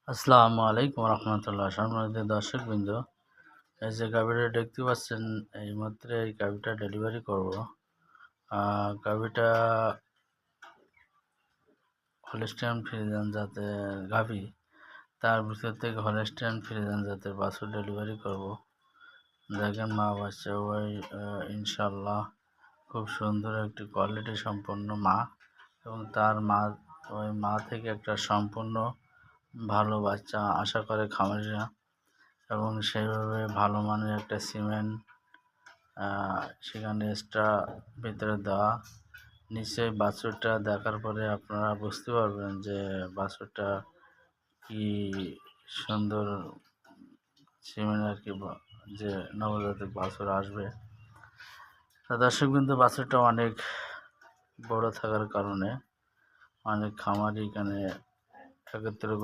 আসসালামু আলাইকুম রহমতুল্লাহ। সম্মানিত দর্শকবৃন্দ, এই যে গাভীটা দেখতে পাচ্ছেন, এই মাত্র এই গাভীটা ডেলিভারি করব। গাভীটা হলস্টাইন ফ্রিজিয়ান জাতের গাভী, তার ভিতর থেকে হলস্টাইন ফ্রিজিয়ান জাতের বাছুর ডেলিভারি করব। দেখেন মা বাচ্চা ওই ইনশাল্লাহ খুব সুন্দর একটি কোয়ালিটি সম্পন্ন মা, এবং তার ওই মা থেকে একটা সম্পূর্ণ ভালো বাচ্চা আশা করে খামারিরা, এবং সেইভাবে ভালো মানের একটা সিমেন্ট সেখানে এক্সট্রা ভিতরে দেওয়া। নিশ্চয়ই বাছুরটা দেখার পরে আপনারা বুঝতে পারবেন যে বাছুরটা কি সুন্দর সিমেন্ট আর কি, যে নবজাতক বাছুর আসবে। দর্শক কিন্তু বাছুরটা অনেক বড় থাকার কারণে অনেক খামারি এখানে একত্র